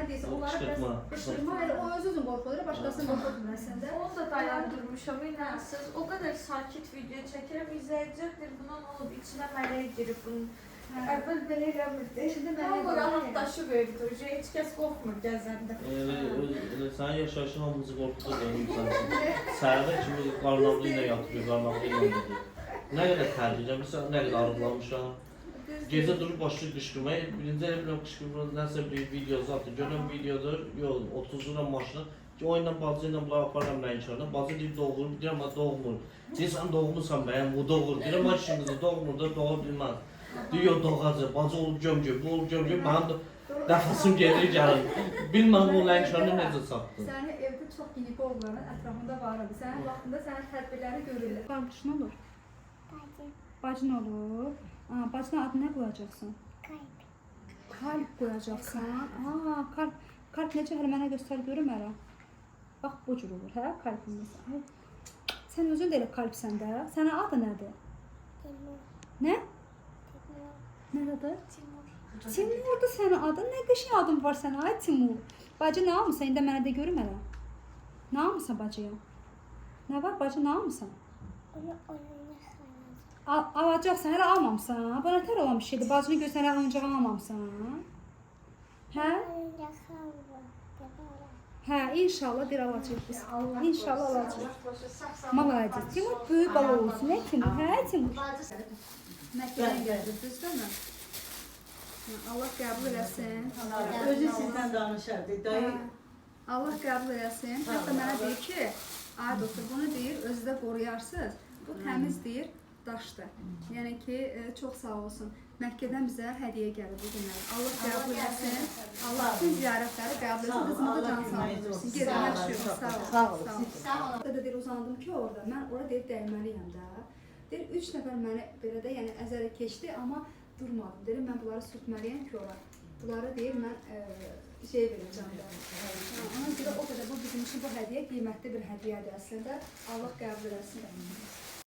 nə deyirsən, onlara biraz qışqırma, elə o öz-özün qorxudur, başqasını qorxutmur əslində. Onu da dayandırmışam, inənsiniz. O qədər sakit video çəkirəm, izləyicəkdir, buna nə olub, içinə mələk girib bunun. Əvvəl belə eləmirdi. Hamı rahatlaşıb evdə, heç kəs qorxmur gəzəndə. Sənin yaşayışın hamımızı qorxudur da insan üçün. Səhərdə kimi qarnavlı ilə yatırıyor, qarnavlı ilə yatırıyor. Nə qədər tərciyəcəm, nə qədər arıqlamışam. Gecə durub başlayır qışqırmaya, birinci elə biləm qışqırmır, nəsə bir videosu atır. Görürəm videodur, yox, 30 lira maşına. Ki o ilə bacı ilə bunları aparıram Lənkərana. Bacı deyir doğurur, deyirəm ha doğmur. Deyir sən doğmursan bəyəm, bu doğur. Deyirəm ha işimizi doğmur da doğa bilməz. Deyir yox doğacaq, bacı olub gömgöy, bu olub gömgöy, mənim dəfəsim gedir gəlir. Bilməm o Lənkərana necə satdı. Səni evdə çox ginekologların ətrafında var idi. Sənin vaxtında sənin tədbirləri görürlər. Qarqışın olur? Bacın olur. Bacının adı nə qoyacaqsan? Kalp. Kalp qoyacaqsan. Kalp necə? Hələ mənə göstər görüm hələ. Bax bu cür olur, hə? Kalpimiz. Sən özün də elə kalpsən də. Sənin adı nədir? Timur. Nə? Timur. Nə adı? Timur. Timurdur sənin adın. Nə qəşəng adın var sənin, ay Timur. Bacı nə almısan? İndi mənə də görüm hələ. Nə almısan bacıya? Nə var bacı, nə almısan? Onu oyuncaq Alacaqsan, hələ almamısan. Bu nətər olan bir şeydir? Bacını görsən, hələ oyuncağı almamısan. Hə? oyuncaq aldı. Hə, inşallah bir alacaq biz. İnşallah alacaq. Malayacaq. Timur böyük bala olsun, nə Timur? Hə, Timur? Məktəbdən gəldi, düzdür mü? Allah qəbul eləsin. Özü sizdən danışardı. Dayı Allah qəbul eləsin. Hətta mənə deyir ki, ay doktor, bunu deyir, özü də qoruyarsınız. Bu təmiz deyir, daşdır. Yəni ki, çox sağ olsun. Məkkədən bizə hədiyyə gəlir bu günlər. Allah qəbul etsin. Allah bütün ziyarətləri qəbul etsin. Qızımı da can sağlığı versin. Gedin, yaşayın. Sağ olun. Sağ olun. Orada deyir, uzandım ki orada. Mən orada deyir, dəyməliyəm də. Deyir, 3 nəfər məni belə də, yəni əzərə keçdi, amma durmadım. Deyir, mən bunları sürtməliyəm ki, olar. Bunları deyir, mən şey verəcəm də. Ona görə o qədər bu bizim üçün bu hədiyyə qiymətli bir hədiyyədir əslində. Allah qəbul etsin.